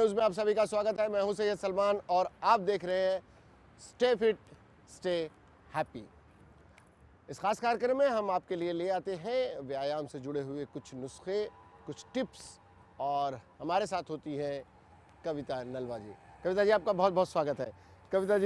News में आप सभी का स्वागत है। मैं हूं सैयद सलमान और आप देख रहे हैं स्टे फिट स्टे हैप्पी। इस खास कार्यक्रम में हम आपके लिए ले आते हैं व्यायाम से जुड़े हुए कुछ नुस्खे, कुछ टिप्स, और हमारे साथ होती है कविता नलवा जी। कविता जी, आपका बहुत बहुत स्वागत है। कविता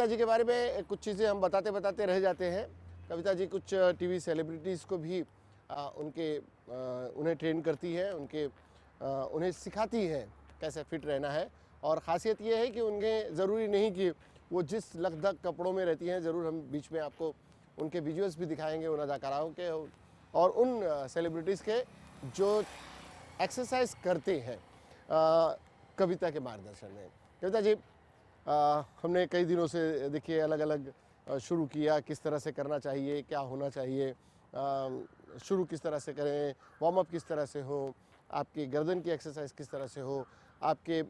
जी के बारे में कुछ चीज़ें हम बताते बताते रह जाते हैं। कविता जी कुछ टीवी सेलिब्रिटीज़ को भी उन्हें ट्रेन करती है, उन्हें सिखाती हैं कैसे फिट रहना है। और ख़ासियत ये है कि उन्हें ज़रूरी नहीं कि वो जिस लकधक कपड़ों में रहती हैं, ज़रूर हम बीच में आपको उनके विजुअल्स भी दिखाएंगे उन अदाकाराओं के और उन सेलिब्रिटीज़ के जो एक्सरसाइज करते हैं कविता के मार्गदर्शन में। कविता जी, हमने कई दिनों से देखिए अलग अलग शुरू किया, किस तरह से करना चाहिए, क्या होना चाहिए, शुरू किस तरह से करें, वार्म अप किस तरह से हो, आपकी गर्दन की एक्सरसाइज किस तरह से हो, आपके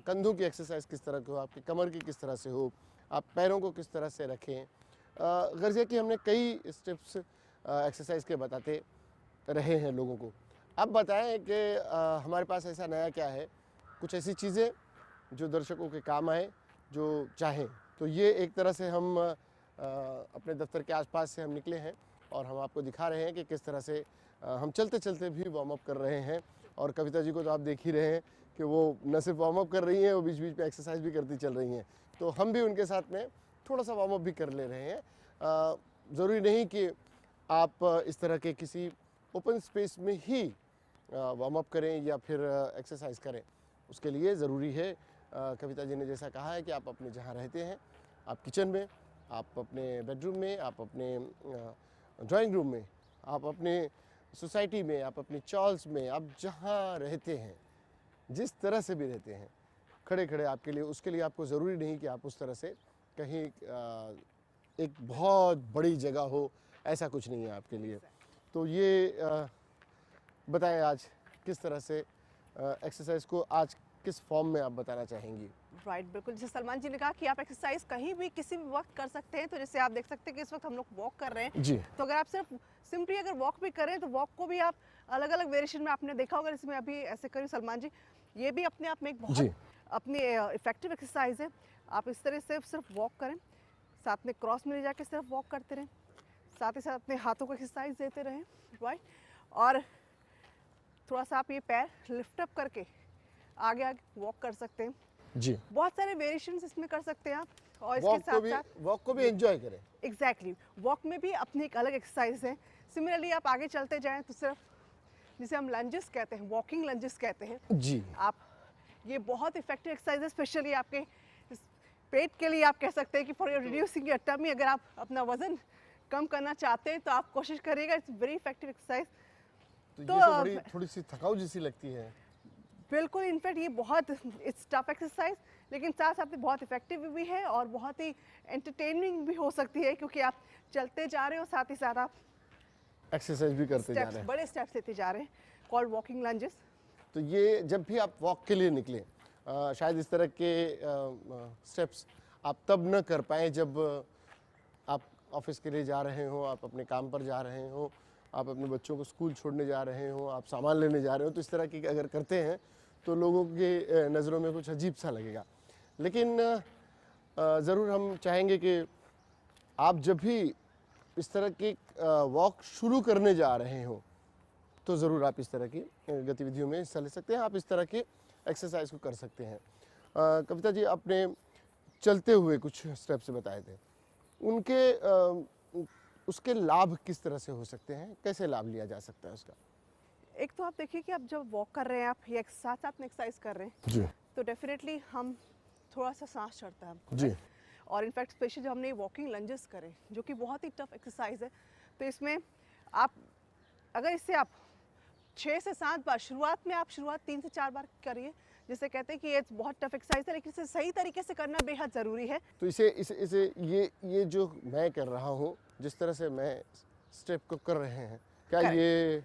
कंधों की एक्सरसाइज किस तरह की हो, आपकी कमर की किस तरह से हो, आप पैरों को किस तरह से रखें। गर्जे कि हमने कई स्टेप्स एक्सरसाइज के बताते रहे हैं लोगों को। अब बताएं कि हमारे पास ऐसा नया क्या है, कुछ ऐसी चीज़ें जो दर्शकों के काम आए, जो चाहें। तो ये एक तरह से हम अपने दफ्तर के आसपास से हम निकले हैं और हम आपको दिखा रहे हैं कि किस तरह से हम चलते चलते भी वार्म अप कर रहे हैं। और कविता जी को तो आप देख ही रहे हैं कि वो न सिर्फ वार्म अप कर रही हैं, वो बीच बीच में एक्सरसाइज भी करती चल रही हैं। तो हम भी उनके साथ में थोड़ा सा वार्म अप भी कर ले रहे हैं। ज़रूरी नहीं कि आप इस तरह के किसी ओपन स्पेस में ही वार्म अप करें या फिर एक्सरसाइज करें। उसके लिए ज़रूरी है, कविता जी ने जैसा कहा है, कि आप अपने जहाँ रहते हैं, आप किचन में, आप अपने बेडरूम में, आप अपने ड्राइंग रूम में, आप अपने सोसाइटी में, आप अपनी चॉल्स में, आप जहाँ रहते हैं, जिस तरह से भी रहते हैं, खड़े खड़े आपके लिए, उसके लिए आपको ज़रूरी नहीं कि आप उस तरह से कहीं एक बहुत बड़ी जगह हो, ऐसा कुछ नहीं है आपके लिए। तो ये बताएं आज किस तरह से एक्सरसाइज को आज किस फॉर्म में आप बताना चाहेंगी। राइट, बिल्कुल। जैसे सलमान जी ने कहा कि आप एक्सरसाइज कहीं भी किसी भी वक्त कर सकते हैं। तो जैसे आप देख सकते हैं कि इस वक्त हम लोग वॉक कर रहे हैं जी। तो अगर आप सिर्फ सिंपली अगर वॉक भी करें तो वॉक को भी आप अलग अलग वेरिएशन में आपने देखा होगा। जैसे मैं अभी ऐसे करी सलमान जी, ये भी अपने आप में एक बहुत अपनी इफेक्टिव एक्सरसाइज है। आप इस तरह से सिर्फ वॉक करें, साथ में क्रॉस में ले जाके सिर्फ वॉक करते रहें, साथ ही साथ अपने हाथों को एक्सरसाइज देते रहें। राइट, और थोड़ा सा आप ये पैर लिफ्ट अप करके आगे आगे वॉक कर सकते हैं। जी, बहुत सारे वेरिएशंस इसमें कर सकते हैं आप। और इसके वॉक को भी एंजॉय करें। एग्जैक्टली, वॉक में भी अपनी एक अलग एक्सरसाइज है। सिमिलरली आप आगे चलते जाएं तो सिर्फ जिसे हम लंजेस कहते हैं, वॉकिंग लंजेस कहते हैं जी, आप, ये बहुत इफेक्टिव एक्सरसाइज है, स्पेशली आपके पेट के लिए। आप कह सकते हैं कि for your reducing your tummy, अगर आप अपना वजन कम करना चाहते हैं तो आप कोशिश करिएगा। It's very effective exercise. तो ये तो बड़ी थोड़ी सी थकाऊ जैसी लगती है। बिल्कुल, इनफैक्ट ये बहुत इट्स टफ एक्सरसाइज, लेकिन साथ साथ बहुत इफेक्टिव भी है और बहुत ही एंटरटेनिंग भी हो सकती है, क्योंकि आप चलते जा रहे हो, साथ ही साथ आप एक्सरसाइज भी करते जा रहे हैं, बड़े स्टेप्स लेते जा रहे हैं, कॉल्ड वॉकिंग लंजेस। तो ये जब भी आप वॉक के लिए निकले, शायद इस तरह के स्टेप्स आप तब न कर पाएँ जब आप ऑफिस के लिए जा रहे हो, आप अपने काम पर जा रहे हो, आप अपने बच्चों को स्कूल छोड़ने जा रहे हो, आप सामान लेने जा रहे हो। तो इस तरह की अगर करते हैं तो लोगों के नज़रों में कुछ अजीब सा लगेगा। लेकिन ज़रूर हम चाहेंगे कि आप जब भी इस तरह की वॉक शुरू करने जा रहे हो तो ज़रूर आप इस तरह की गतिविधियों में हिस्सा ले सकते हैं, आप इस तरह की एक्सरसाइज को कर सकते हैं। कविता जी, आपने चलते हुए कुछ स्टेप्स बताए थे, उसके लाभ किस तरह से हो सकते हैं, कैसे लाभ लिया जा सकता है उसका? एक तो आप देखिए कि आप जब वॉक कर रहे हैं, आप ये साथ साथ में एक्सरसाइज कर रहे हैं जी, तो डेफिनेटली हम थोड़ा सा सांस चढ़ता है हमको। जी, और इनफैक्ट स्पेशली जब हमने वॉकिंग लंजेस करें, जो कि बहुत ही टफ एक्सरसाइज है, तो इसमें आप अगर इससे आप 6 से 7 बार शुरुआत में, आप शुरुआत 3 से 4 बार करिए। जिसे कहते हैं कि ये बहुत टफ एक्सरसाइज है, लेकिन इसे सही तरीके से करना बेहद ज़रूरी है। तो इसे ये जो मैं कर रहा हूँ, जिस तरह से मैं स्टेप को कर रहे हैं, क्या Correct. ये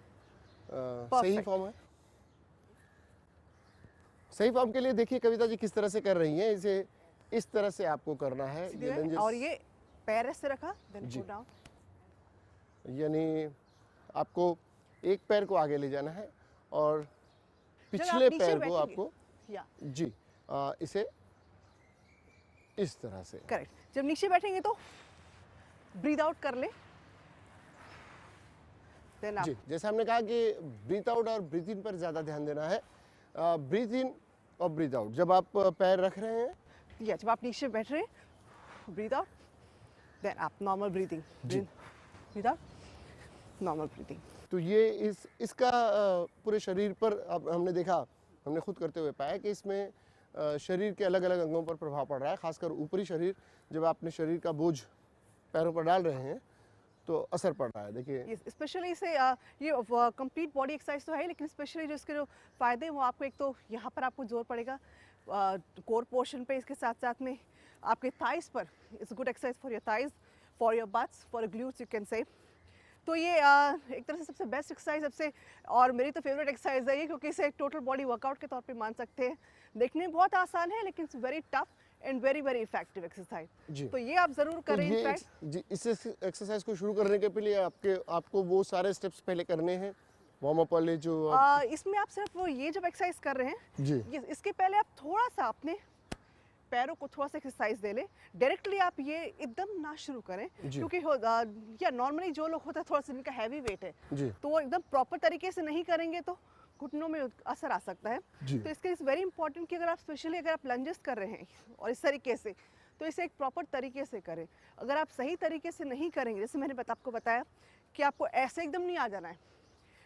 सही फॉर्म है? सही फॉर्म के लिए देखिए कविता जी किस तरह से कर रही हैं, इसे इस तरह से आपको करना है। ये लंजेस, और ये पैर ऐसे रखा, देन जी, गो डाउन, यानी आपको एक पैर को आगे ले जाना है और पिछले नीचे पैर को बैठेंगे- आपको या जी इसे इस तरह से करेक्ट। जब नीचे बैठेंगे तो ब्रीद आउट कर ले, देन आप जी, जैसे हमने कहा कि ब्रीथ आउट और ब्रीथ इन पर ज़्यादा ध्यान देना है। ब्रीथ इन और ब्रीथ आउट जब आप पैर रख रहे हैं, या जब आप नीचे बैठ रहे हैं ब्रीद आउट, देन आप नॉर्मल ब्रीदिंग, जी। Breathe out normal breathing. तो ये इसका पूरे शरीर पर अब हमने देखा, हमने खुद करते हुए पाया कि इसमें शरीर के अलग अलग अंगों पर प्रभाव पड़ रहा है, खासकर ऊपरी शरीर। जब आप अपने शरीर का बोझ पैरों पर डाल रहे हैं तो असर पड़ रहा है। देखिए स्पेशली इसे ये कंप्लीट बॉडी एक्सरसाइज तो है, लेकिन स्पेशली जो इसके जो फ़ायदे हैं वो आपको, एक तो यहाँ पर आपको जोर पड़ेगा कोर पोर्शन पे, इसके साथ साथ में आपके थाइस पर। It's good exercise for your thighs, for your butts, for your glutes, you can say. तो ये एक तरह से सबसे बेस्ट एक्सरसाइज सबसे, और मेरी तो फेवरेट एक्सरसाइज है ये, क्योंकि इसे एक टोटल बॉडी वर्कआउट के तौर पे मान सकते हैं। देखने में बहुत आसान है, लेकिन it's very tough and very very effective exercise. जी। तो ये आप ज़रूर तो करें। ये इनफैक्ट जी, इस एक्सरसाइज को शुरू करने के लिए आपको वो सारे स्टेप्स पहले करने हैं, वार्म अप वाले जो इसमें आप सिर्फ वो ये जब एक्सरसाइज कर रहे हैं, जी इसके पहले आप थोड़ा सा अपने पैरों को थोड़ा सा एक्सरसाइज दे लें। डायरेक्टली आप ये एकदम ना शुरू करें, जी। क्योंकि या नॉर्मली जो लोग होता है थोड़ा सा जिनका हैवी वेट है, जी तो वो एकदम प्रॉपर तरीके से नहीं करेंगे तो घुटनों में असर आ सकता है। जी तो इसके इज़ वेरी इंपॉर्टेंट कि अगर आप स्पेशली अगर आप लंजेस कर रहे हैं और इस तरीके से, तो इसे एक प्रॉपर तरीके से करें। अगर आप सही तरीके से नहीं करेंगे, जैसे मैंने आपको बताया कि आपको ऐसे एकदम नहीं आ जाना है।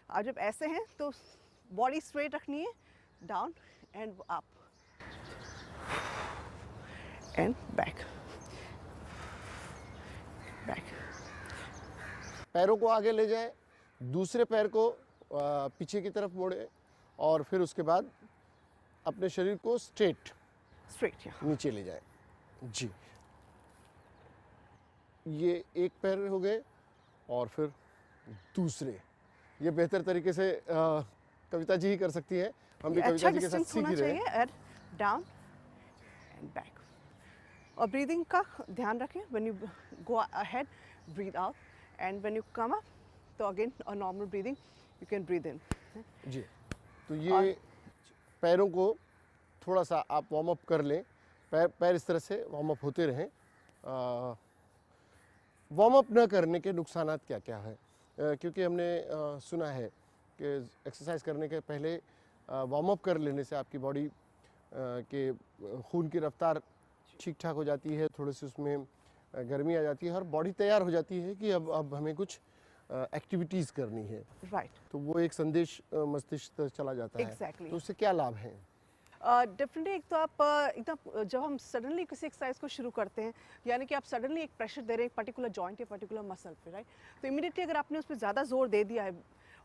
आप जब ऐसे हैं तो बॉडी स्ट्रेट रखनी है, down and up and back, back. पैरों को आगे ले जाए, दूसरे पैर को पीछे की तरफ मोड़े और फिर उसके बाद अपने शरीर को स्ट्रेट स्ट्रेट या नीचे ले जाए। जी, ये एक पैर हो गए और फिर दूसरे। ये बेहतर तरीके से कविता जी ही कर सकती है, हम भी अच्छा कविता जी के साथ डिस्टेंस सीख होना ही रहे चाहिए। हैं। And down and back. और ब्रीदिंग का ध्यान रखें। When you go ahead, breathe out, and when you come up, तो again a normal breathing, you can breathe in. जी, तो ये पैरों को थोड़ा सा आप वार्म अप कर लें। पैर इस तरह से वार्म अप होते रहें। वार्म अप न करने के नुकसानात क्या क्या है? क्योंकि हमने सुना है कि एक्सरसाइज करने के पहले वार्म अप कर लेने से आपकी बॉडी के खून की रफ्तार ठीक ठाक हो जाती है, थोड़ी सी उसमें गर्मी आ जाती है और बॉडी तैयार हो जाती है कि अब हमें कुछ एक्टिविटीज़ करनी है। राइट, तो वो एक संदेश मस्तिष्क तक चला जाता है। एग्जैक्टली। तो उससे क्या लाभ हैं? डेफिनेटली एक तो आप एकदम जब हम सडनली किसी एक्सरसाइज को शुरू करते हैं, यानी कि आप सडनली एक प्रेशर दे रहे हैं एक पर्टिकुलर जॉइंट या पर्टिकुलर मसल पे, राइट। तो इमीडिएटली अगर आपने उस पर ज़्यादा जोर दे दिया है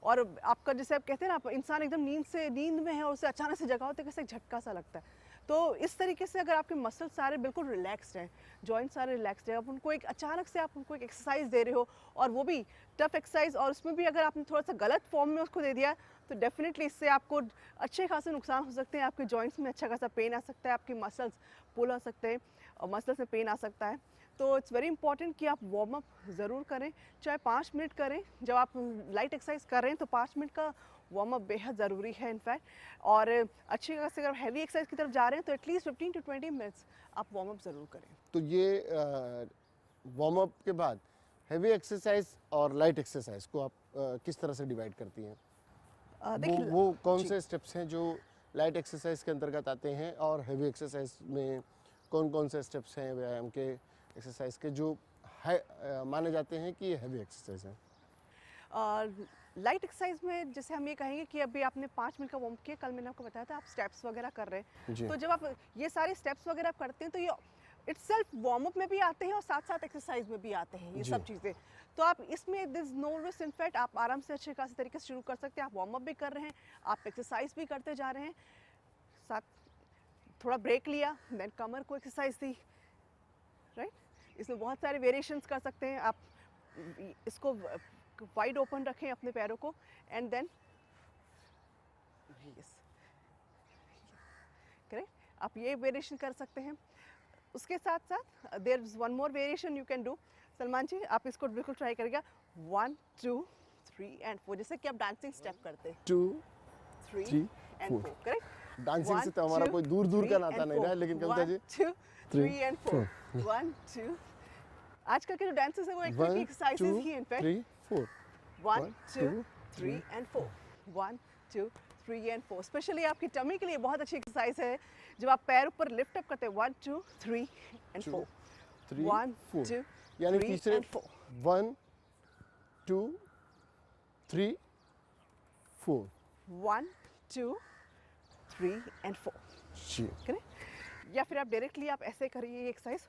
और आपका, जैसे आप कहते हैं ना, आप इंसान एकदम नींद में है और उसे अचानक से जगा होते कैसे एक झटका सा लगता है। तो इस तरीके से अगर आपके मसल सारे बिल्कुल रिलैक्स्ड हैं, जॉइंट सारे रिलैक्स्ड हैं, आप उनको एक अचानक से आप उनको एक एक्सरसाइज दे रहे हो, और वो भी टफ एक्सरसाइज, और उसमें भी अगर आपने थोड़ा सा गलत फॉर्म में उसको दे दिया, तो डेफिनेटली इससे आपको अच्छे खासे नुकसान हो सकते हैं। आपके जॉइंट्स में अच्छा खासा पेन आ सकता है, आपके मसल्स पुल हो सकते हैं और मसल्स में पेन आ सकता है। तो इट्स वेरी इंपॉर्टेंट कि आप वार्म अप ज़रूर करें, चाहे 5 मिनट करें। जब आप लाइट एक्सरसाइज कर रहे हैं तो 5 मिनट का वार्म अप बेहद ज़रूरी है इनफैक्ट। और अच्छी तरह से अगर हैवी एक्सरसाइज की तरफ जा रहे हैं तो एटलीस्ट 15 to 20 मिनट्स आप वार्म अप ज़रूर करें। तो ये वार्म अप के बाद हैवी एक्सरसाइज और लाइट एक्सरसाइज को आप किस तरह से डिवाइड करती हैं? वो कौन से स्टेप्स हैं जो लाइट एक्सरसाइज के अंतर्गत आते हैं और हैवी एक्सरसाइज में कौन कौन से स्टेप्स हैं व्यायाम के, एक्सरसाइज के, जो माने जाते हैं कि ये हैवी एक्सरसाइज है? लाइट एक्सरसाइज में जैसे हम ये कहेंगे कि अभी आपने 5 मिनट का वार्म किया, कल मैंने आपको बताया था आप स्टेप्स वगैरह कर रहे हैं, जी। तो जब आप ये सारे स्टेप्स वगैरह आप करते हैं तो ये इटसेल्फ वार्म अप में भी आते हैं और साथ साथ एक्सरसाइज में भी आते हैं ये जी। सब चीज़ें। तो आप इसमें दिस नो रिस्क, इनफैक्ट आप आराम से अच्छे खासे तरीके से शुरू कर सकते हैं। आप वार्म अप भी कर रहे हैं, आप एक्सरसाइज भी करते जा रहे हैं, साथ थोड़ा ब्रेक लिया, देन कमर को एक्सरसाइज दी, राइट। इसमें बहुत सारे वेरिएशंस कर सकते हैं आप। इसको वाइड ओपन रखें अपने पैरों को, एंड देन करेक्ट, आप ये वेरिएशन कर सकते हैं। उसके साथ साथ there is one more variation you can do. Salman ji, आप इसको बिल्कुल ट्राई करिएगा। 1 2 3 एंड 4, जैसे कि आप डांसिंग स्टेप करते हैं। 2 3 3 and 4. Correct? डांसिंग से 1, तो हमारा 2, कोई दूर दूर 3 का नाता and नहीं रहा है, 4. लेकिन कविता 1, जी 2, 3 3 and 4. 1, 2. आजकल के जो डांसेस है वो actually 1 exercises 2 he in fact 3 4 1, 2, 3 and 4. 1, 2, 3 and 4. Specially आपकी टमी के लिए बहुत अच्छी एक्सरसाइज है जब आप पैर ऊपर लिफ्ट अप करते हैं 1, 2, 3 and 4. 3 1, 4 2, यानी 3 तीसरे and 4. 1 2 3 4 1, 2, 3 and 4. जी करें या फिर आप डायरेक्टली आप ऐसे करिए ये एक्सरसाइज.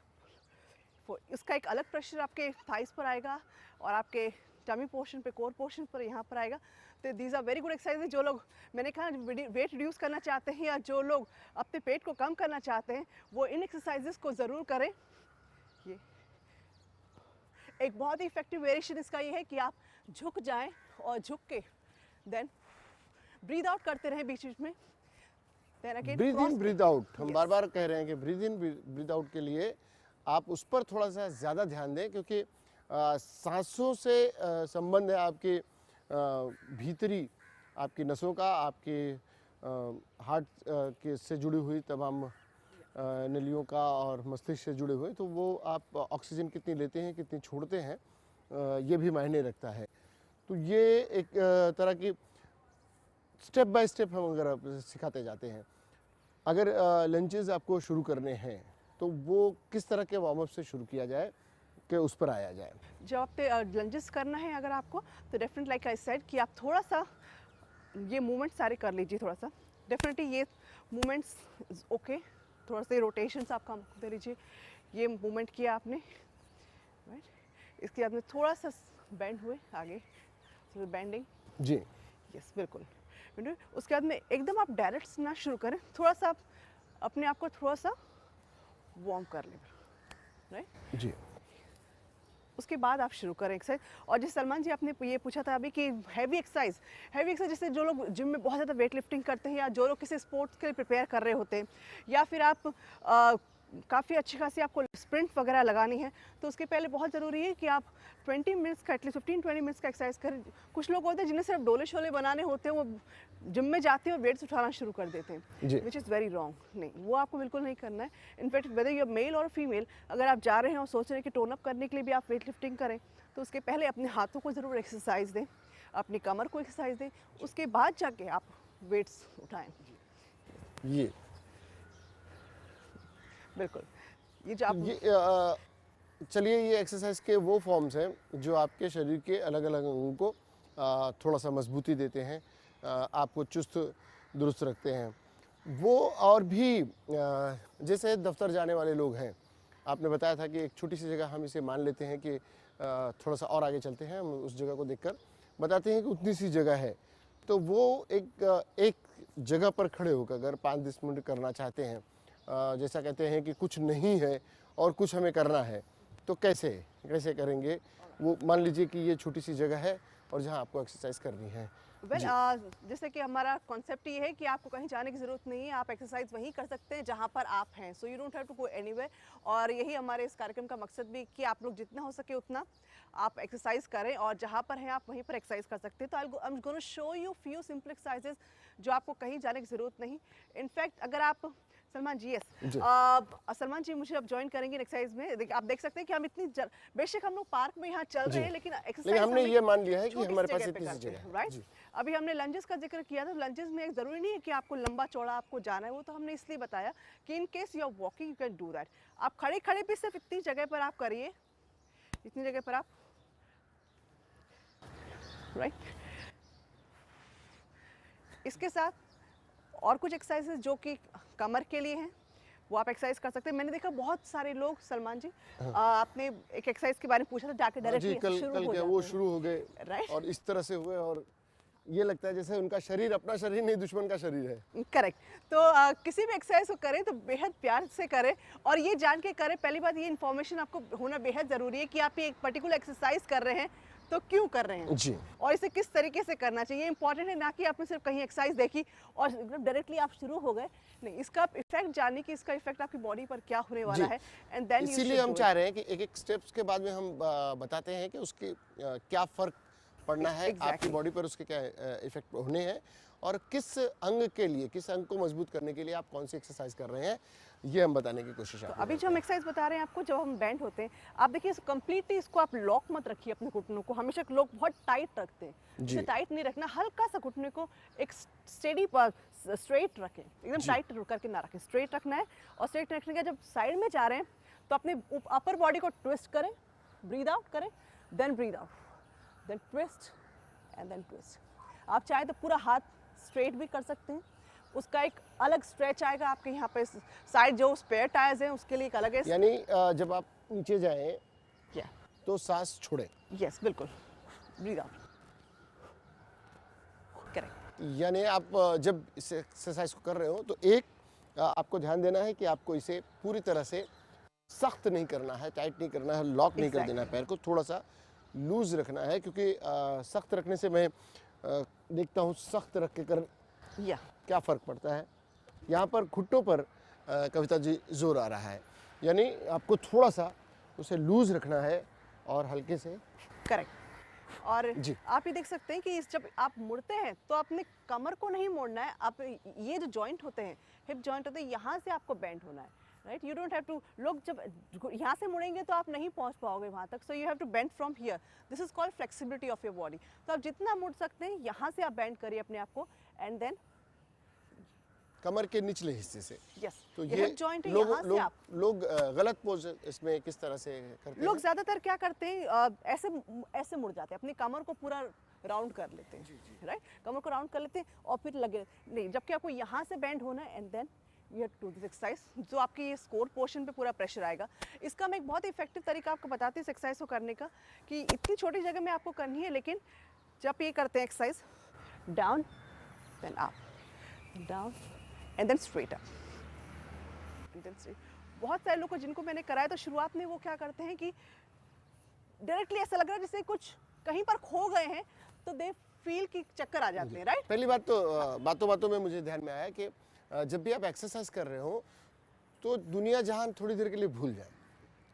इसका एक अलग प्रेशर आपके थाइस पर आएगा और आपके टमी पोर्शन पे, कोर पोर्शन पर यहाँ पर आएगा. तो these are very good exercise. जो लोग मैंने कहा वेट रिड्यूस करना चाहते हैं या जो लोग अपने पेट को कम करना चाहते हैं वो इन एक्सरसाइजेस को ज़रूर करें. ये एक बहुत ही इफेक्टिव वेरिएशन इसका ये है कि आप झुक जाएं और झुक के देन ब्रीद आउट करते रहें बीच बीच में. Then again breathe in breathe out. हम Yes. बार बार कह रहे हैं कि ब्रीद इन ब्रीद आउट के लिए आप उस पर थोड़ा सा ज़्यादा ध्यान दें, क्योंकि सांसों से संबंध है आपके भीतरी आपकी नसों का, आपके हार्ट के से जुड़ी हुई तमाम नलियों का और मस्तिष्क से जुड़े हुए. तो वो आप ऑक्सीजन कितनी लेते हैं, कितनी छोड़ते हैं, ये भी मायने रखता है. तो ये एक तरह की स्टेप बाय स्टेप हम अगर आप सिखाते जाते हैं. अगर लंचेस आपको शुरू करने हैं तो वो किस तरह के वार्म अप से शुरू किया जाए कि उस पर आया जाए. जब आप लंजेस करना है अगर आपको तो डेफिनेट लाइक आई सेड कि आप थोड़ा सा ये मूवमेंट सारे कर लीजिए. थोड़ा सा डेफिनेटली ये मूवमेंट्स ओके. थोड़ा सा रोटेशंस आप काम दे लीजिए. ये मूवमेंट किया आपने राइट. इसके आपने थोड़ा सा बेंड हुए आगे, बेंडिंग. जी यस बिल्कुल. उसके बाद में एकदम आप डायरेक्ट ना शुरू करें. थोड़ा सा आप अपने आप को थोड़ा सा वार्म कर लें राइट. जी उसके बाद आप शुरू करें एक्सरसाइज. और जैसे सलमान जी आपने ये पूछा था अभी कि हैवी एक्सरसाइज जैसे जो लोग जिम में बहुत ज़्यादा वेट लिफ्टिंग करते हैं या जो लोग किसी स्पोर्ट्स के लिए प्रिपेयर कर रहे होते हैं या फिर आप काफ़ी अच्छी खासी आपको स्प्रिंट वगैरह लगानी है तो उसके पहले बहुत ज़रूरी है कि आप 20 मिनट्स का एटलीस्ट 15-20 मिनट्स का एक्सरसाइज करें. कुछ लोग होते हैं जिन्हें सिर्फ डोले शोले बनाने होते हैं, वो जिम में जाते हैं और वेट्स उठाना शुरू कर देते हैं, विच इज़ वेरी रॉन्ग. नहीं, वो आपको बिल्कुल नहीं करना है. इनफैक्ट वेदर यू मेल और फीमेल, अगर आप जा रहे हैं और सोच रहे हैं कि टोन अप करने के लिए भी आप वेट लिफ्टिंग करें तो उसके पहले अपने हाथों को ज़रूर एक्सरसाइज दें, अपनी कमर को एक्सरसाइज दें, उसके बाद जाके आप वेट्स उठाएं. ये बिल्कुल. ये जो आप चलिए, ये एक्सरसाइज के वो फॉर्म्स हैं जो आपके शरीर के अलग अलग अंगों को थोड़ा सा मजबूती देते हैं, आपको चुस्त दुरुस्त रखते हैं. वो और भी जैसे दफ्तर जाने वाले लोग हैं, आपने बताया था कि एक छोटी सी जगह हम इसे मान लेते हैं कि थोड़ा सा और आगे चलते हैं, हम उस जगह को देखकर बताते हैं कि उतनी सी जगह है. तो वो एक जगह पर खड़े होकर अगर 5-10 मिनट करना चाहते हैं, जैसा कहते हैं कि कुछ नहीं है और कुछ हमें करना है, तो कैसे करेंगे. वो मान लीजिए कि ये छोटी सी जगह है और जहाँ आपको एक्सरसाइज करनी है. जैसे कि हमारा कॉन्सेप्ट ये है कि आपको कहीं जाने की ज़रूरत नहीं है, आप एक्सरसाइज वहीं कर सकते हैं जहाँ पर आप हैं. So you don't have to go anywhere. और यही हमारे इस कार्यक्रम का मकसद भी कि आप लोग जितना हो सके उतना आप एक्सरसाइज करें और जहाँ पर हैं आप वहीं पर एक्सरसाइज कर सकते हैं. तो I am gonna show you few simple exercises जो आपको कहीं जाने की ज़रूरत नहीं. इनफैक्ट अगर आप सलमान जी, यस सलमान जी मुझे अब ज्वाइन करेंगे एक्सरसाइज में. आप देख सकते हैं कि हम इतनी बेशक हम लोग पार्क में यहाँ चल रहे हैं लेकिन एक्सरसाइज हमने ये मान लिया है कि हमारे पास इतनी सी जगह है. राइट. अभी हमने लंजेस का जिक्र किया था. लंजेस में एक ज़रूरी नहीं है कि आपको लंबा चौड़ा आपको जाना है, वो तो हमने इसलिए बताया कि in case you are walking you can do that. आप खड़े खड़े भी सिर्फ इतनी जगह पर आप करिए, इतनी जगह पर आप राइट. इसके साथ और कुछ एक्सरसाइजेस जो कि कमर के लिए हैं वो आप एक्सरसाइज कर सकते हैं. मैंने देखा बहुत सारे लोग, सलमान जी आपने एक एक्सरसाइज के बारे में पूछा था, जाके डायरेक्टली कल के वो शुरू हो गए राइट. और इस तरह से हुए और ये लगता है जैसे उनका शरीर अपना शरीर नहीं दुश्मन का शरीर है. करेक्ट. तो किसी भी एक्सरसाइज को करें तो बेहद प्यार से करें और ये जान के करें. पहली बात ये इन्फॉर्मेशन आपको होना बेहद ज़रूरी है कि आप ये एक पर्टिकुलर एक्सरसाइज कर रहे हैं तो क्यों कर रहे हैं जी, और इसे किस तरीके से करना चाहिए. इंपॉर्टेंट है ना कि आपने सिर्फ कहीं एक्सरसाइज देखी और डायरेक्टली आप शुरू हो गए. नहीं, इसका इफेक्ट जानने की, इसका इफेक्ट आपकी बॉडी पर क्या होने वाला है. एंड देन इसीलिए हम चाह रहे हैं कि एक एक स्टेप्स के बाद में हम बताते हैं कि उसके क्या फ़र्क पड़ना है, आपकी बॉडी पर उसके क्या इफेक्ट होने हैं और किस अंग के लिए, किस अंग को मजबूत करने के लिए आप कौन सी एक्सरसाइज कर रहे हैं, ये हम बताने की कोशिश तो आपको अभी जो करते हम हैं। एक्सरसाइज बता रहे हैं आपको, जब हम बेंड होते हैं, आप देखिए कंप्लीटली इसको आप लॉक मत रखिए अपने घुटनों को। हमेशा लोग बहुत टाइट रखते हैं, जी। इसे टाइट नहीं रखना, हल्का सा घुटने को एक स्टेडी स्ट्रेट रखें, एकदम जी। टाइट करके ना रखें, स्ट्रेट रखना है। और स्ट्रेट रखने का जब साइड में जा रहे हैं तो अपने अपर बॉडी को ट्विस्ट करें, ब्रीद आउट करें, then breathe out, then twist and then twist. आप चाहे तो पूरा हाथ स्ट्रेट भी कर सकते हैं, उसका एक अलग स्ट्रेच आएगा आपके यहाँ पे साइड जो स्पेयर टायर्स हैं उसके लिए एक अलग है। यानी जब आप नीचे जाएं या तो सांस छोड़ें, यस बिल्कुल, ब्रीद आउट, करेक्ट। यानी आप जब इस एक्सरसाइज को कर रहे हो तो एक आपको ध्यान देना है कि आपको इसे पूरी तरह से सख्त नहीं करना है, टाइट नहीं करना है, लॉक नहीं कर देना है, पैर को थोड़ा सा लूज रखना है, क्योंकि सख्त रखने से मैं देखता हूँ सख्त रख के कर या क्या फ़र्क पड़ता है। यहाँ पर घुटनों पर कविता जी जोर आ रहा है, यानी आपको थोड़ा सा उसे लूज रखना है और हल्के से। करेक्ट। और जी। आप ये देख सकते हैं कि जब आप मुड़ते हैं तो अपने कमर को नहीं मोड़ना है, आप ये जो जॉइंट होते हैं, हिप जॉइंट होते हैं, यहाँ से आपको बेंड होना है, right. You don't have to, लोग जब यहाँ से मुड़ेंगे तो आप नहीं पहुँच पाओगे वहाँ तक, so you have to bend from here. This is called flexibility of your body. तो आप जितना मुड़ सकते हैं यहाँ से आप बेंड करिए अपने आप को, एंड देन कमर के निचले हिस्से से। यस, तो ये ये हिप जॉइंट है, लोग यहाँ से लोग आप लोग गलत पोज इसमें किस तरह से करते लोग हैं? ज़्यादातर क्या करते हैं, ऐसे ऐसे मुड़ जाते हैं, अपनी कमर को पूरा राउंड कर लेते हैं, राइट, कमर को राउंड कर लेते हैं और फिर लगे नहीं, जबकि आपको यहाँ से बेंड होना है, and then you have to this exercise, जो आपके ये स्कोर पोर्शन पे पूरा प्रेशर आएगा। इसका मैं एक बहुत इफेक्टिव तरीका आपको बताती हूँ इस एक्सरसाइज को करने का, कि इतनी छोटी जगह में आपको करनी है, लेकिन जब ये करते हैं exercise, down then up, down and then straight up, and then straight. बहुत सारे लोग को जिनको मैंने कराया तो शुरुआत में वो क्या करते हैं कि डायरेक्टली ऐसा लग रहा है जैसे कुछ कहीं पर खो गए हैं, तो दे फील कि चक्कर आ जाते हैं, राइट। पहली बात तो बातों बातों में मुझे ध्यान में आया कि जब भी आप एक्सरसाइज कर रहे हो तो दुनिया जहान थोड़ी देर के लिए भूल जाए।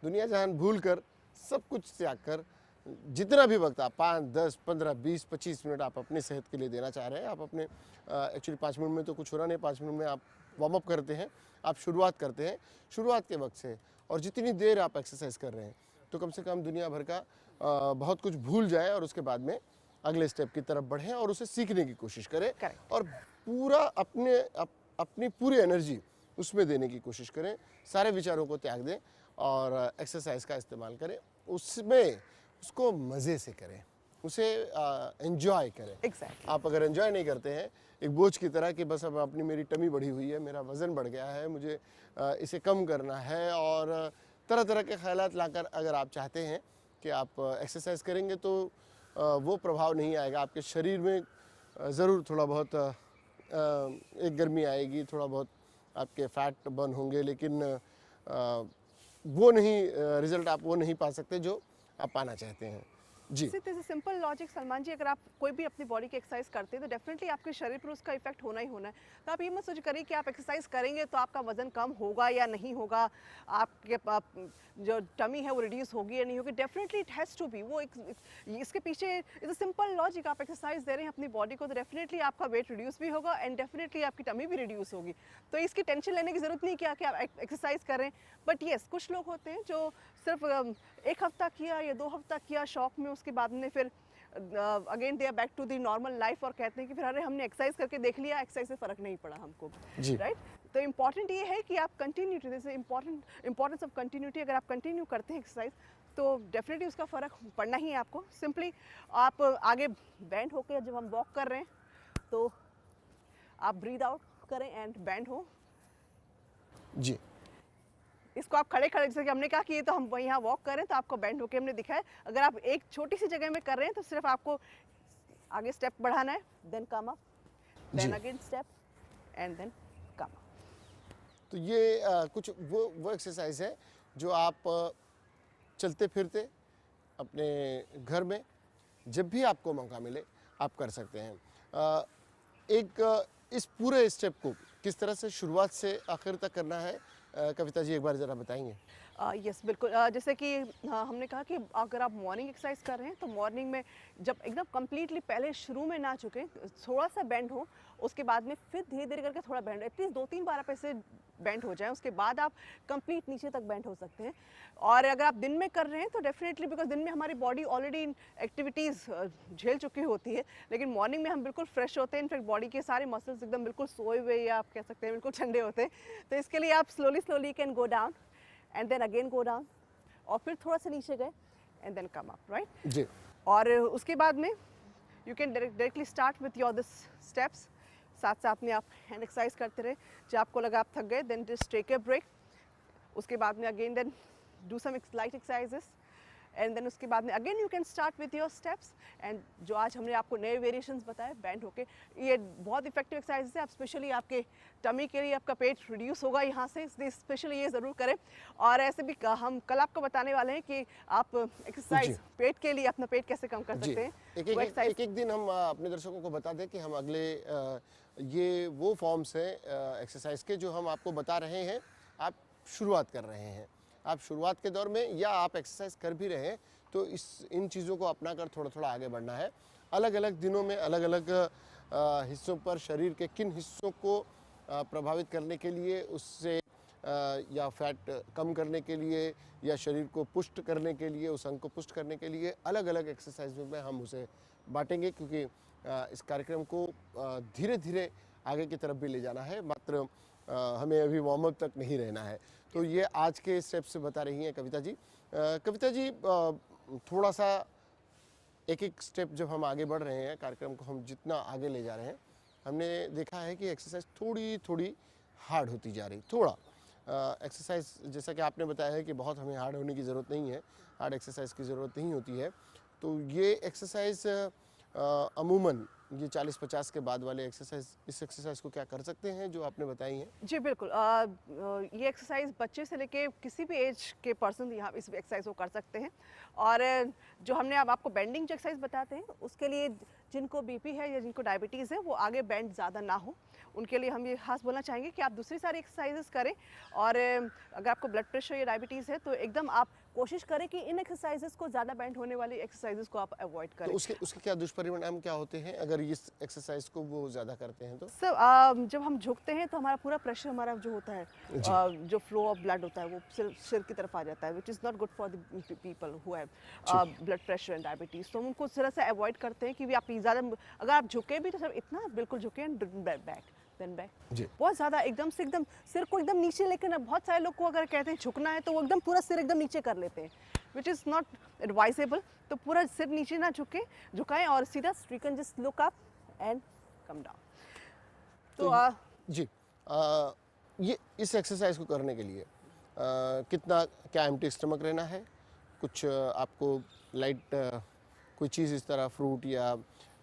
दुनिया जहान भूल कर, सब कुछ त्याग कर, जितना भी वक्त आप 5, 10, 15, 20, 25 मिनट आप अपने सेहत के लिए देना चाह रहे हैं, आप अपने एक्चुअली 5 मिनट में तो कुछ हो रहा नहीं, 5 मिनट में आप वार्म अप करते हैं, आप शुरुआत करते हैं शुरुआत के वक्त से, और जितनी देर आप एक्सरसाइज कर रहे हैं तो कम से कम दुनिया भर का बहुत कुछ भूल जाए और उसके बाद में अगले स्टेप की तरफ बढ़ें और उसे सीखने की कोशिश करें। Correct. और पूरा अपनी पूरी एनर्जी उसमें देने की कोशिश करें, सारे विचारों को त्याग दें और एक्सरसाइज का इस्तेमाल करें, उसमें उसको मज़े से करें, उसे एंजॉय करें। एग्जैक्टली। आप अगर एंजॉय नहीं करते हैं एक बोझ की तरह कि बस अब अपनी मेरी टमी बढ़ी हुई है, मेरा वज़न बढ़ गया है, मुझे इसे कम करना है, और तरह तरह के ख़यालात लाकर अगर आप चाहते हैं कि आप एक्सरसाइज करेंगे तो वो प्रभाव नहीं आएगा आपके शरीर में। ज़रूर थोड़ा बहुत एक गर्मी आएगी, थोड़ा बहुत आपके फैट बर्न होंगे, लेकिन वो नहीं रिज़ल्ट आप वो नहीं पा सकते जो आप पाना चाहते हैं। जी। सिंपल लॉजिक सलमान जी, अगर आप कोई भी अपनी बॉडी की एक्सरसाइज करते हैं तो डेफिनेटली आपके शरीर पर उसका इफेक्ट होना ही होना है। तो आप ये मत सोच करिए कि आप एक्सरसाइज करेंगे तो आपका वजन कम होगा या नहीं होगा, आपके जो टमी है वो रिड्यूस होगी या नहीं होगी। Definitely it has to be, वो इसके पीछे इज अ सिंपल लॉजिक। आप एक्सरसाइज दे रहे हैं अपनी बॉडी को तो डेफिनेटली आपका वेट रिड्यूस भी होगा एंड डेफिनेटली आपकी टमी भी रिड्यूस होगी। तो इसकी टेंशन लेने की ज़रूरत नहीं कि आप एक्सरसाइज करें। बट येस, कुछ लोग होते हैं जो सिर्फ एक हफ्ता किया या 2 हफ्ता किया शौक में, उसके बाद में फिर again they are back to the normal life और कहते हैं कि फिर अरे हमने एक्सरसाइज करके देख लिया, एक्सरसाइज से फ़र्क नहीं पड़ा हमको, राइट। तो इम्पॉर्टेंट ये है कि आप कंटिन्यूटी, जैसे इम्पॉर्टेंस ऑफ कंटिन्यूटी, अगर आप कंटिन्यू करते हैं एक्सरसाइज तो डेफिनेटली उसका फ़र्क पड़ना ही है आपको। सिंपली आप आगे बैंड होकर जब हम वॉक कर रहे हैं तो आप ब्रीद आउट करें एंड बैंड हो। जी। इसको आप खड़े खड़े, जैसे कि हमने कहा कि ये तो हम यहाँ वॉक कर रहे हैं तो आपको बैंड होके हमने दिखाया। अगर आप एक छोटी सी जगह में कर रहे हैं तो सिर्फ आपको आगे स्टेप बढ़ाना है, then come up, then again step and then come up. तो ये कुछ वो एक्सरसाइज है जो आप चलते फिरते अपने घर में जब भी आपको मौका मिले आप कर सकते हैं। इस पूरे स्टेप को किस तरह से शुरुआत से आखिर तक करना है, कविता जी एक बार ज़रा बताएंगे। यस बिल्कुल। जैसे कि हमने कहा कि अगर आप मॉर्निंग एक्सरसाइज कर रहे हैं तो मॉर्निंग में जब एकदम कम्प्लीटली पहले शुरू में ना चुके, थोड़ा सा बेंड हो उसके बाद में फिर धीरे धीरे करके थोड़ा बेंड, एटलीस्ट 2-3 बार आप ऐसे बेंड हो जाए, उसके बाद आप कंप्लीट नीचे तक बेंड हो सकते हैं। और अगर आप दिन में कर रहे हैं तो डेफिनेटली, बिकॉज दिन में हमारी बॉडी ऑलरेडी एक्टिविटीज़ झेल चुकी होती है, लेकिन मॉर्निंग में हम बिल्कुल फ्रेश होते हैं, इनफैक्ट बॉडी के सारे मसल्स एकदम बिल्कुल सोए हुए या आप कह सकते हैं बिल्कुल ठंडे होते हैं। तो इसके लिए आप slowly can go down and then again go down, और फिर थोड़ा सा नीचे गए and then come up, right जी। और उसके बाद में you can directly start with your this steps, साथ साथ में आप हैंड एक्सरसाइज करते रहे। जब आपको लगा आप थक गए, then just take a break, उसके बाद में again then do some light exercises and then उसके बाद में again you can start with your steps. And जो आज हमने आपको नए वेरिएशंस बताए बैंड होके, ये बहुत इफेक्टिव एक्सरसाइज है। आप स्पेशली आपके टमी के लिए, आपका पेट रिड्यूस होगा यहाँ से, इसलिए स्पेशली ये ज़रूर करें। और ऐसे भी हम कल आपको बताने वाले हैं कि आप एक्सरसाइज पेट के लिए अपना पेट कैसे कम कर सकते हैं। एक दिन हम अपने दर्शकों को बता दें कि हम अगले ये वो फॉर्म्स हैं एक्सरसाइज के जो हम आपको बता रहे हैं। आप शुरुआत कर रहे हैं, आप शुरुआत के दौर में या आप एक्सरसाइज कर भी रहे हैं, तो इन चीज़ों को अपना कर थोड़ा थोड़ा आगे बढ़ना है। अलग अलग दिनों में अलग अलग हिस्सों पर शरीर के किन हिस्सों को प्रभावित करने के लिए, उससे या फैट कम करने के लिए या शरीर को पुष्ट करने के लिए, उस अंग को पुष्ट करने के लिए अलग अलग एक्सरसाइज में हम उसे बांटेंगे, क्योंकि इस कार्यक्रम को धीरे धीरे आगे की तरफ भी ले जाना है, मात्र हमें अभी वार्म अप तक नहीं रहना है। तो ये आज के स्टेप से बता रही हैं कविता जी। कविता जी, थोड़ा सा एक एक स्टेप जब हम आगे बढ़ रहे हैं, कार्यक्रम को हम जितना आगे ले जा रहे हैं, हमने देखा है कि एक्सरसाइज थोड़ी थोड़ी हार्ड होती जा रही। थोड़ा एक्सरसाइज, जैसा कि आपने बताया है कि बहुत हमें हार्ड होने की ज़रूरत नहीं है, हार्ड एक्सरसाइज की ज़रूरत नहीं होती है। तो ये एक्सरसाइज अमूमन ये 40-50 के बाद वाले एक्सरसाइज, इस एक्सरसाइज को क्या कर सकते हैं जो आपने बताई हैं? जी बिल्कुल, ये एक्सरसाइज बच्चे से लेके किसी भी एज के पर्सन यहाँ इस एक्सरसाइज को कर सकते हैं। और जो हमने अब आपको बेंडिंग जो एक्सरसाइज बताते हैं, उसके लिए जिनको बीपी है या जिनको डायबिटीज़ है, वो आगे बेंड ज़्यादा ना हो, उनके लिए हम ये खास बोलना चाहेंगे कि आप दूसरी सारी एक्सरसाइजेस करें। और अगर आपको ब्लड प्रेशर या डायबिटीज़ है तो एकदम आप कोशिश करें कि इन एक्सरसाइजेस को, ज़्यादा बेंड होने वाली एक्सरसाइजेस को आप अवॉइड करें। तो उसके क्या दुष्परिणाम क्या होते हैं अगर इस एक्सरसाइज को वो ज़्यादा करते हैं तो? सर, जब हम झुकते हैं तो हमारा पूरा प्रेशर, हमारा जो होता है, जो फ्लो ऑफ ब्लड होता है, वो सिर की तरफ आ जाता है, which is not good for the people who have blood pressure and diabetes. तो हम उनको इस तरह से अवॉइड करते हैं कि भी आप ज़्यादा, अगर आप झुके भी तो सर इतना बिल्कुल झुके एंड बैक देन बैक, बहुत ज़्यादा एकदम से एकदम सिर को एकदम नीचे लेकर ना, बहुत सारे लोग को अगर कहते हैं झुकना है तो वो एकदम पूरा सिर एकदम नीचे कर लेते हैं, विच इज़ नॉट एडवाइजेबल। तो पूरा सिर नीचे ना झुकाएं और सीधा you can just look up and come down. तो ये इस एक्सरसाइज को करने के लिए कितना, क्या एम्प्टी स्टमक रहना है? कुछ आपको लाइट कोई चीज़ इस तरह, फ्रूट या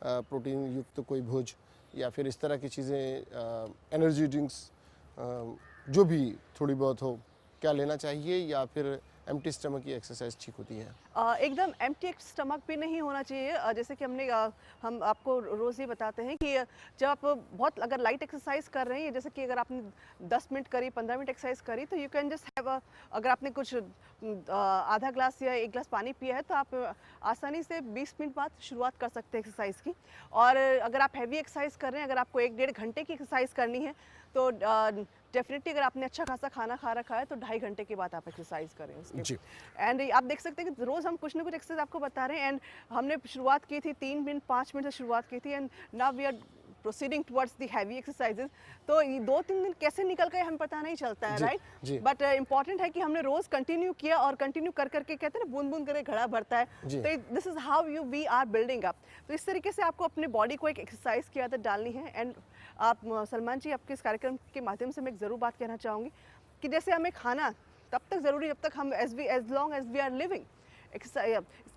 प्रोटीन युक्त कोई भोज या फिर इस तरह की चीज़ें, एनर्जी ड्रिंक्स, जो भी थोड़ी बहुत हो, क्या लेना चाहिए, या फिर एम्प्टी स्टमक की एक्सरसाइज ठीक होती है? एकदम एम्प्टी स्टमक भी नहीं होना चाहिए। जैसे कि हम आपको रोज़ ये बताते हैं कि जब आप बहुत अगर लाइट एक्सरसाइज कर रहे हैं, जैसे कि अगर आपने 10 मिनट करी, 15 मिनट एक्सरसाइज करी, तो यू कैन जस्ट हैव अगर आपने कुछ आधा ग्लास या 1 ग्लास पानी पिया है, तो आप आसानी से 20 मिनट बाद शुरुआत कर सकते हैं एक्सरसाइज की। और अगर आप हैवी एक्सरसाइज कर रहे हैं, अगर आपको 1-1.5 घंटे की एक्सरसाइज करनी है, तो डेफिनेटली अगर आपने अच्छा खासा खाना खा रखा है तो 2.5 घंटे के बाद आप एक्सरसाइज करें उसके। एंड आप देख सकते हैं कि रोज़ हम कुछ ना कुछ एक्सरसाइज आपको बता रहे हैं। एंड हमने शुरुआत की थी 3 मिनट 5 मिनट से शुरुआत की थी, and now we are proceeding towards the heavy exercises. तो ये 2-3 दिन कैसे निकल गए हमें पता नहीं चलता है, राइट? बट इम्पॉर्टेंट है कि हमने रोज़ कंटिन्यू किया, और कंटिन्यू कर करके कहते हैं ना, बूंद बूंद करके घड़ा भरता है। तो this is how we are building up. तो इस तरीके से आपको अपने बॉडी को एक एक्सरसाइज की आदत डालनी है। एंड आप सलमान जी, आपके इस कार्यक्रम के माध्यम से मैं एक ज़रूर बात कहना चाहूँगी कि जैसे हमें खाना तब तक ज़रूरी जब तक हम as long as we are living,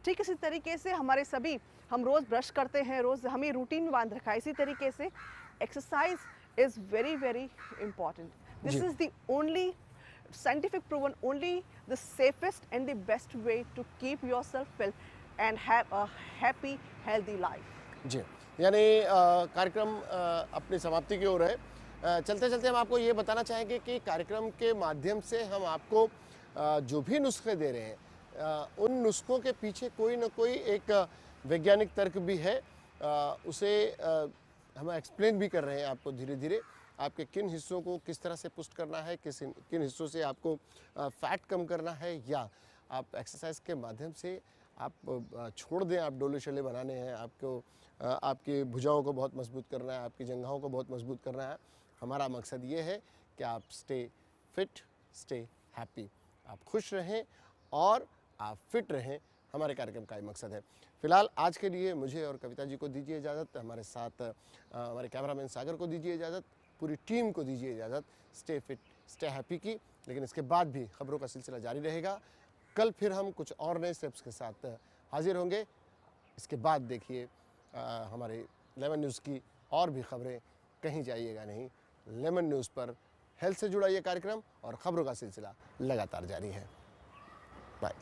ठीक इसी तरीके से हमारे सभी, हम रोज़ ब्रश करते हैं, रोज़ हमें रूटीन में बांध रखा है, इसी तरीके से exercise is very very important. This is the only scientific proven, only the safest and the best way to keep yourself fit and have a happy healthy life. जी, यानी कार्यक्रम अपनी समाप्ति की ओर है। चलते चलते हम आपको ये बताना चाहेंगे कि कार्यक्रम के माध्यम से हम आपको जो भी नुस्खे दे रहे हैं, उन नुस्खों के पीछे कोई ना कोई एक वैज्ञानिक तर्क भी है। उसे हम एक्सप्लेन भी कर रहे हैं आपको धीरे धीरे आपके किन हिस्सों को किस तरह से पुस्ट करना है, किन हिस्सों से आपको फैट कम करना है, या आप एक्सरसाइज के माध्यम से आप छोड़ दें, आप डोले शोले बनाने हैं, आपको आपकी भुजाओं को बहुत मजबूत करना है, आपकी जंघाओं को बहुत मजबूत करना है। हमारा मकसद ये है कि आप स्टे फिट, स्टे हैप्पी, आप खुश रहें और आप फिट रहें, हमारे कार्यक्रम का ये मकसद है। फिलहाल आज के लिए मुझे और कविता जी को दीजिए इजाज़त, हमारे साथ हमारे कैमरामैन सागर को दीजिए इजाज़त, पूरी टीम को दीजिए इजाज़त स्टे फिट स्टे हैप्पी की। लेकिन इसके बाद भी खबरों का सिलसिला जारी रहेगा। कल फिर हम कुछ और नए स्टेप्स के साथ हाजिर होंगे। इसके बाद देखिए हमारे लेमन न्यूज़ की और भी खबरें, कहीं जाइएगा नहीं। लेमन न्यूज़ पर हेल्थ से जुड़ा ये कार्यक्रम और ख़बरों का सिलसिला लगातार जारी है। बाय।